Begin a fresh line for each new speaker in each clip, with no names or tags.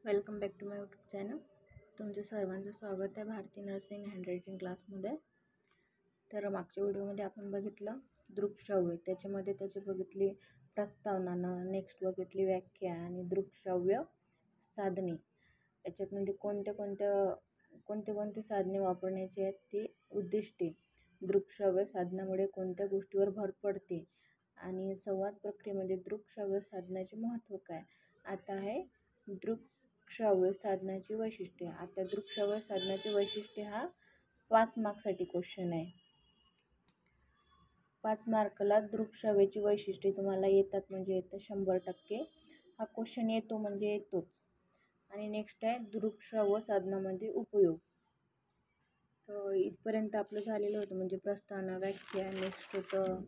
Welcome back to my YouTube channel. तुमचं सर्वांचं स्वागत आहे भारती नर्सिंग हँडरायटिंग क्लासमध्ये. तर मागच्या व्हिडिओमध्ये आपण बघितलं दृकश्राव्य, त्याच्यामध्ये त्याची बघितली प्रस्तावना, नेक्स्ट बघितली व्याख्या आणि दृकश्राव्य साधने. याच्यामध्ये कोणते साधने वापरण्याची आहेत ती उद्दिष्टे, दृकश्राव्य साधनामुळे कोणत्या गोष्टीवर भर पडते आणि संवाद प्रक्रियेमध्ये दृकश्राव्य साधनाचे महत्त्व काय. आता आहे दृकश्राव्य साधनाची वैशिष्ट्ये. आता दृकश्राव्य साधनाची वैशिष्ट्ये हा 5 मार्क्ससाठी क्वेश्चन आहे. 5 मार्कला दृकश्राव्याची वैशिष्ट्ये तुम्हाला येतात म्हणजे येतं 100%. हा क्वेश्चन येतो म्हणजे येतोच. आणि नेक्स्ट आहे दृकश्राव्य साधनामध्ये उपयोग. तर इथपर्यंत आपलं झालेलं होतं म्हणजे प्रस्तावना, व्याख्या. नेक्स्ट होतं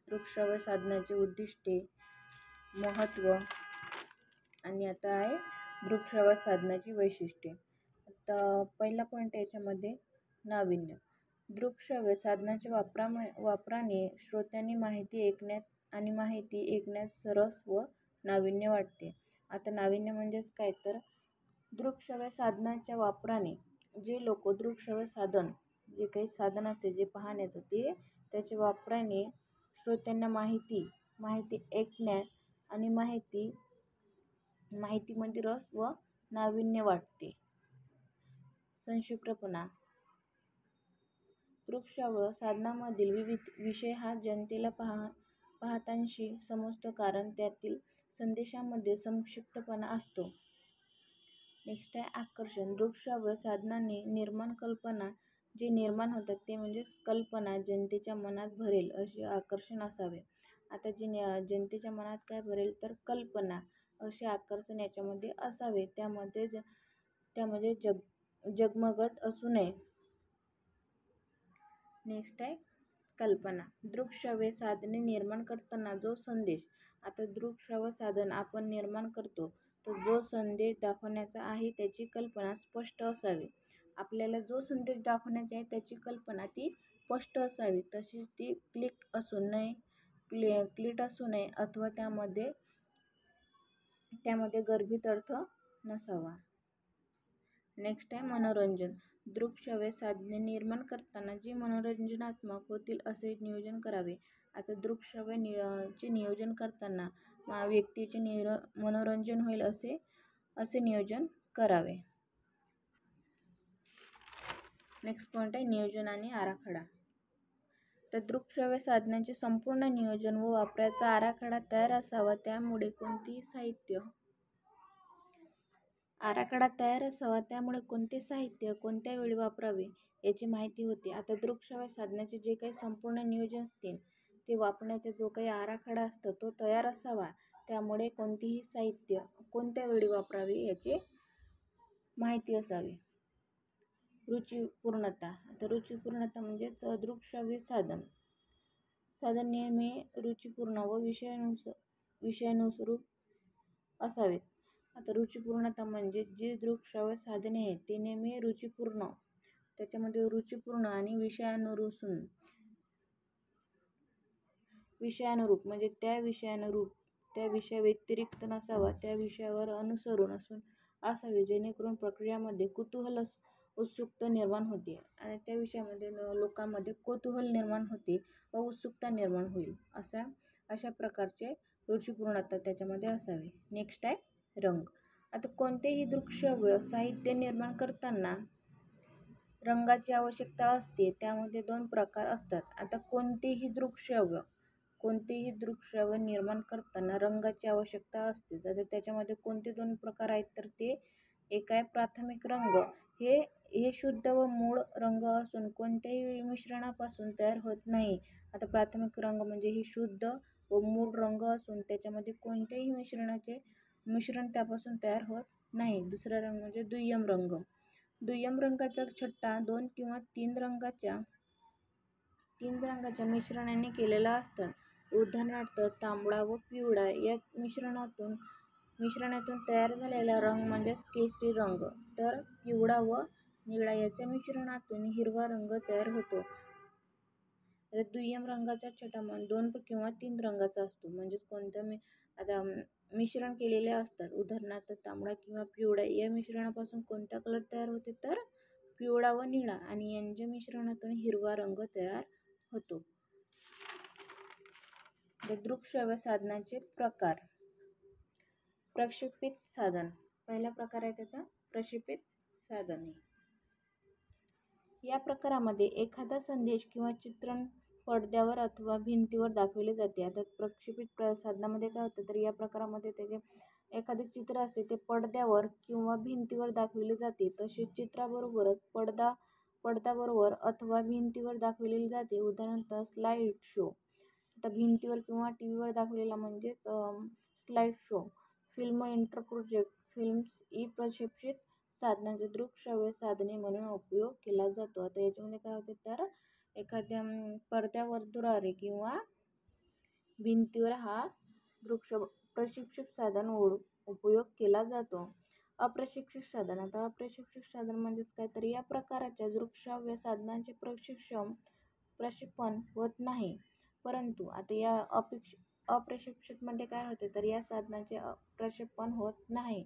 दृकश्राव्य साधनाचे उद्दिष्टे, महत्त्व आणि आता आहे दृकश्राव्य साधनाची वैशिष्ट्ये. आता पहिला पॉईंट याच्यामध्ये नाविन्य. दृकश्राव्य साधनाच्या वापराने श्रोत्यांनी माहिती ऐकण्यात सरस व नाविन्य वाटते. आता नाविन्य म्हणजेच काय, तर दृकश्राव्य साधनाच्या वापराने जे लोक दृकश्राव्य साधन, जे काही साधन असते जे पाहण्याचं, ते त्याच्या वापराने श्रोत्यांना माहिती ऐकण्यात आणि माहितीमध्ये रस व नाविन्य वाटते. संक्षिप्तपणा. दृकश्राव्य साधनामधील विविध विषय हा जनतेला पाहतांशी समजतो, कारण त्यातील संदेशामध्ये संक्षिप्तपणा असतो. नेक्स्ट आहे आकर्षण. दृकश्राव्य साधनाने कल्पना जे निर्माण होतात ते म्हणजेच कल्पना जनतेच्या मनात भरेल असे आकर्षण असावे. आता जनतेच्या मनात काय भरेल, तर कल्पना असे आकर्षण याच्यामध्ये असावे. त्यामध्ये जगमगट असू नये. नेक्स्ट आहे कल्पना. दृकश्राव्य साधने निर्माण करताना जो संदेश, आता दृकश्राव्य साधन आपण निर्माण करतो तर जो संदेश दाखवण्याचा आहे त्याची कल्पना स्पष्ट असावी. आपल्याला जो संदेश दाखवण्याचा आहे त्याची कल्पना ती स्पष्ट असावी. तशीच ती क्लिट असू नये अथवा त्यामध्ये गर्भित अर्थ नसावा. नेक्स्ट आहे मनोरंजन. दृकश्राव्य साधने निर्माण करताना जे मनोरंजनात्मक होतील असे नियोजन करावे. आता दृकश्राव्य नियोजन करताना व्यक्तीचे मनोरंजन होईल असे नियोजन करावे. नेक्स्ट पॉईंट आहे नियोजन आणि आराखडा. तर दृकश्राव्य साधनांचे संपूर्ण नियोजन व वापराचा आराखडा तयार असावा. त्यामुळे कोणते साहित्य कोणत्या वेळी वापरावे याची माहिती होते. आता दृकश्राव्य साधनाचे जे काही संपूर्ण नियोजन असते ते वापरण्याचा जो काही आराखडा असतो तो तयार असावा. त्यामुळे कोणतेही साहित्य कोणत्या वेळी वापरावे याची माहिती असावी. रुचिपूर्णता. आता रुचिपूर्णता म्हणजेच दृकश्राव्य साधन नेहमी रुचिपूर्ण व विषयानुरूप असावेत. आता रुचिपूर्णता म्हणजे जे दृकश्राव्य साधने आहेत ते नेहमी रुचिपूर्ण, त्याच्यामध्ये रुचिपूर्ण आणि विषयानुरूप म्हणजे त्या विषयाव्यतिरिक्त नसावा, त्या विषयावर अनुसरून असावे, जेणेकरून प्रक्रियामध्ये उत्सुकता निर्माण होते आणि त्या विषयामध्ये लोकांमध्ये कौतूहल निर्माण होते व उत्सुकता निर्माण होईल. अशा प्रकारचे रुचिपूर्णता त्याच्यामध्ये असावे. नेक्स्ट आहे रंग. आता कोणतेही दृकश्राव्य साहित्य निर्माण करताना रंगाची आवश्यकता असते. त्यामध्ये 2 प्रकार असतात. आता कोणतेही दृकश्राव्य निर्माण करताना रंगाची आवश्यकता असते. तर त्याच्यामध्ये कोणते 2 प्रकार आहेत, तर ते एक आहे प्राथमिक रंग. हे शुद्ध व मूळ रंग असून कोणत्याही मिश्रणापासून तयार होत नाही. आता प्राथमिक रंग म्हणजे ही शुद्ध व मूळ रंग असून त्याच्यामध्ये कोणत्याही मिश्रण त्यापासून तयार होत नाही. दुसरा रंग म्हणजे दुय्यम रंग. दुय्यम रंगाचा छट्टा 2 किंवा 3 रंगाच्या मिश्रणाने केलेला असतात. उदाहरणार्थ तांबडा व पिवळा या मिश्रणातून तयार झालेला रंग म्हणजेच केशरी रंग, तर पिवळा व निळा याच्या मिश्रणातून हिरवा रंग तयार होतो. दुय्यम रंगाचा छटा 2 किंवा 3 रंगाचा असतो. म्हणजेच आता मिश्रण केलेले असतात. उदाहरणार्थ तांबडा किंवा पिवळा या मिश्रणापासून कोणता कलर तयार होते तर पिवळा व निळा, आणि यांच्या मिश्रणातून हिरवा रंग तयार होतो. दृकश्राव्य साधनाचे प्रकार. प्रक्षेपित साधन. पहिला प्रकार आहे त्याचा प्रक्षेपित साधने. या प्रकारामध्ये एखादा संदेश किंवा चित्रण पडद्यावर अथवा भिंतीवर दाखवले जाते. आता प्रक्षेपित साधनामध्ये काय होतं तर या प्रकारामध्ये त्याचे एखादे चित्र असते ते पडद्यावर किंवा भिंतीवर दाखवले जाते. तसेच चित्राबरोबरच पडद्याबरोबर अथवा भिंतीवर दाखवलेले जाते. उदाहरणार्थ स्लाइड शो. आता भिंतीवर किंवा टीव्हीवर दाखवलेला म्हणजेच स्लाइड शो. फिल्म इंटरप्रोजेक्ट फिल्म्स ई प्रक्षेपित साधनांचे दृकश्राव्य साधने म्हणून उपयोग केला जातो. आता याच्यामध्ये काय होते तर एखाद्या पडद्याद्वारे किंवा भिंतीवर हा प्रक्षेपित साधन उपयोग केला जातो. अप्रक्षेपित साधन. आता अप्रक्षेपित साधन म्हणजेच काय तर या प्रकारच्या दृकश्राव्य साधनांचे प्रक्षेपण होत नाही. परंतु आता या अप्रक्षेपितमध्ये काय होते तर या साधनाचे प्रक्षेपण होत नाही.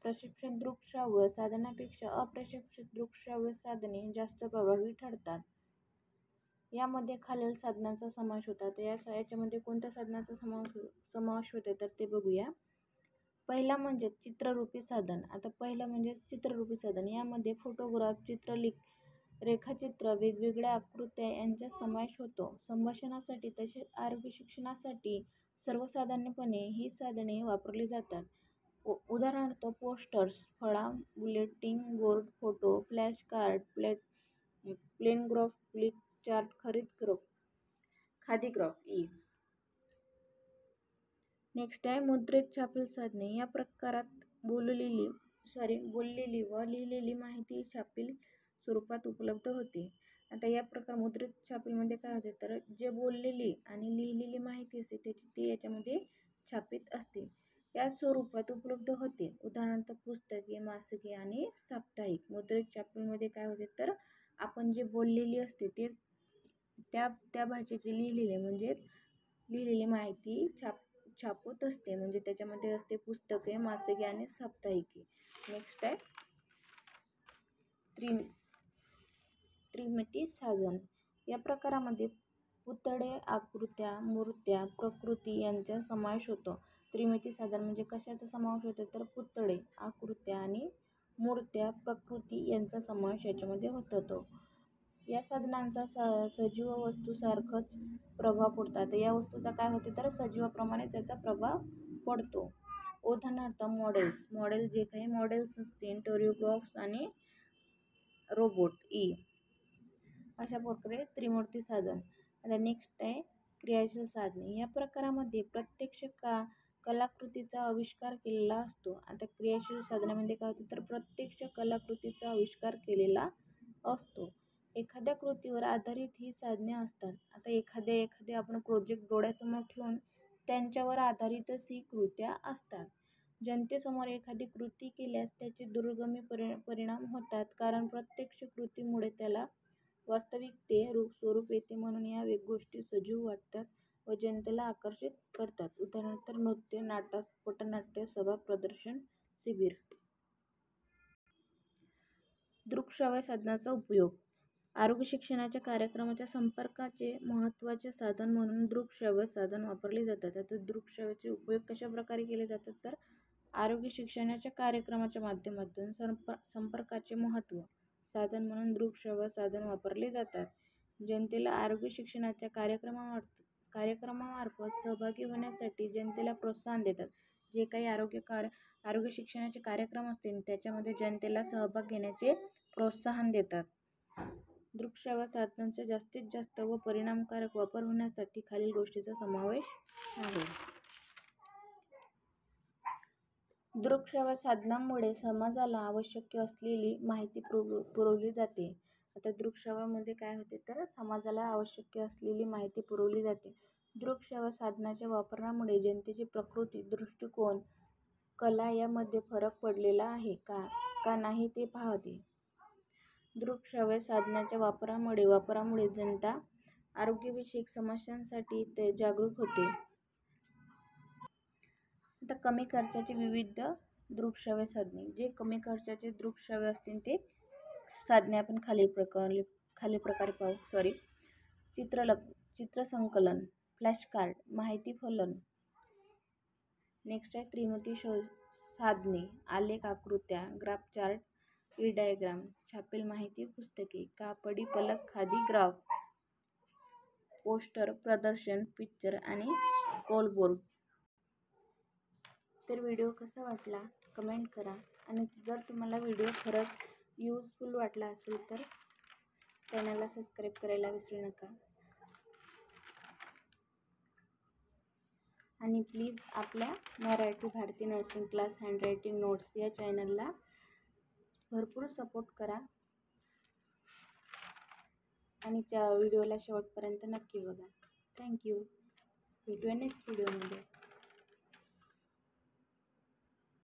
प्रक्षेपित दृकश्राव्य साधनापेक्षा अप्रक्षेपित दृकश्राव्य साधने जास्त प्रभावी ठरतात. यामध्ये खालील साधनांचा समावेश होतात. याच्यामध्ये कोणत्या साधनाचा समावेश होते तर ते बघूया. पहिला म्हणजे चित्ररूपी साधन. आता पहिलं म्हणजे चित्ररूपी साधन. यामध्ये फोटोग्राफ, चित्रलेख, रेखाचित्र, वेगवेगळ्या आकृत्या यांचा समावेश होतो. संभाषणासाठी तसेच आरोग्य शिक्षणासाठी सर्वसाधारणपणे ही साधने वापरली जातात. उदाहरणार्थ पोस्टर्स, फळा, bulletin board, photo, flash card, प्लेनग्राफ, क्लिक चार्ट, खादिग्राफ ई. नेक्स्ट आहे मुद्रित छापील साधने. या प्रकारात बोललेली व लिहिलेली माहिती छापील स्वरूपात उपलब्ध होते. आता या प्रकार मुद्रित छापीलमध्ये काय होते तर जे बोललेली आणि लिहिलेली माहिती असते ते याच्यामध्ये छापित असते, या स्वरूपात उपलब्ध होते. उदाहरणार्थ पुस्तके, मासिके आणि साप्ताहिक. मुद्रित छापीलमध्ये काय होते तर आपण जे बोललेली असते ते त्या भाषेची लिहिलेली माहिती छापत असते. म्हणजे त्याच्यामध्ये असते पुस्तके, मासिके आणि साप्ताहिके. नेक्स्ट आहे त्रिमिती साधन. या प्रकारामध्ये पुतळे, आकृत्या, मूर्त्या, प्रकृती यांचा समावेश होतो. त्रिमिती साधन म्हणजे कशाचा समावेश होतो तर पुतळे, आकृत्या आणि मूर्त्या, प्रकृती यांचा समावेश याच्यामध्ये होतो. या साधनांचा सजीव वस्तूसारखंच प्रभाव पडतो. आता या वस्तूचा काय होते तर सजीवाप्रमाणे त्याचा प्रभाव पडतो. उदाहरणार्थ मॉडेल जे काही मॉडेल्स असते, इंटरव्ह्यूग्राफ्स आणि रोबोट ई. अशा प्रकारे त्रिमूर्ती साधन. आता नेक्स्ट आहे क्रियाशील साधने. या प्रकारामध्ये प्रत्यक्ष कलाकृतीचा आविष्कार केलेला असतो. आता क्रियाशील साधनामध्ये काय होते तर प्रत्यक्ष कलाकृतीचा आविष्कार केलेला असतो. एखाद्या कृतीवर आधारित ही साधने असतात. आता एखादे आपण प्रोजेक्ट डोळ्यासमोर ठेवून त्यांच्यावर आधारितच ही कृत्या असतात. जनतेसमोर एखादी कृती केल्यास त्याचे दूरगामी परिणाम होतात, कारण प्रत्यक्ष कृतीमुळे त्याला वास्तविकते स्वरूप येते. म्हणून या गोष्टी सजीव वाटतात व जनतेला आकर्षित करतात. उदाहरणार्थ नृत्य, नाटक, पटनाट्य, सभा, प्रदर्शन, शिबिर. दृकश्राव्य साधनाचा उपयोग. आरोग्य शिक्षणाच्या कार्यक्रमाच्या संपर्काचे महत्त्वाचे साधन म्हणून दृकश्राव्य साधन वापरले जातात. आता दृकश्राव्याचे उपयोग कशा प्रकारे केले जातात तर आरोग्य शिक्षणाच्या कार्यक्रमाच्या माध्यमातून संपर्काचे महत्त्व साधन म्हणून दृकश्राव्य साधन वापरले जातात. जनतेला आरोग्य शिक्षणाच्या कार्यक्रमामार्फत सहभागी होण्यासाठी जनतेला प्रोत्साहन देतात. जे काही आरोग्य शिक्षणाचे कार्यक्रम असतील त्याच्यामध्ये जनतेला सहभाग घेण्याचे प्रोत्साहन देतात. दृकश्राव्य साधनांचा जास्तीत जास्त व परिणामकारक वापर होण्यासाठी खालील गोष्टींचा समावेश आहे. दृकश्राव्य साधनांमुळे समाजाला आवश्यक असलेली माहिती पुरवली जाते. आता दृकश्राव्यामध्ये काय होते तर समाजाला आवश्यक असलेली माहिती पुरवली जाते. दृकश्राव्य साधनाच्या वापरामुळे जनतेची प्रकृती, दृष्टिकोन, कला यामध्ये फरक पडलेला आहे का नाही ते पाहते. दृकश्राव्य साधनाच्या वापरामुळे जनता आरोग्यविषयक समस्यांसाठी जागरूक होते. आता कमी खर्चाचे विविध दृकश्राव्य साधने, जे कमी खर्चाचे दृकश्राव्य असतील ते साधने आपण खालील प्रकारे पाहू. चित्रसंकलन, फ्लॅश कार्ड, माहिती फलन. नेक्स्ट आहे त्रिमिती साधने, आलेख, आकृत्या, ग्राफ चार्ट, ई डायग्राम, छापील माहिती पुस्तके, कापडी फलक, खादी ग्राफ, पोस्टर, प्रदर्शन, पिक्चर आणि स्कोलबोर्ड. तर व्हिडिओ कसा वाटला कमेंट करा, आणि जर तुम्हाला व्हिडिओ खरंच यूजफुल वाटला असेल तर चॅनलला सबस्क्राईब करायला विसरू नका. आणि प्लीज आपल्या Marathi Bharati nursing class handwriting notes या चॅनलला भरपूर सपोर्ट करा, आणि व्हिडिओला शेवटपर्यंत नक्की बघा. थँक्यू. भेटूया नेक्स्ट व्हिडिओमध्ये.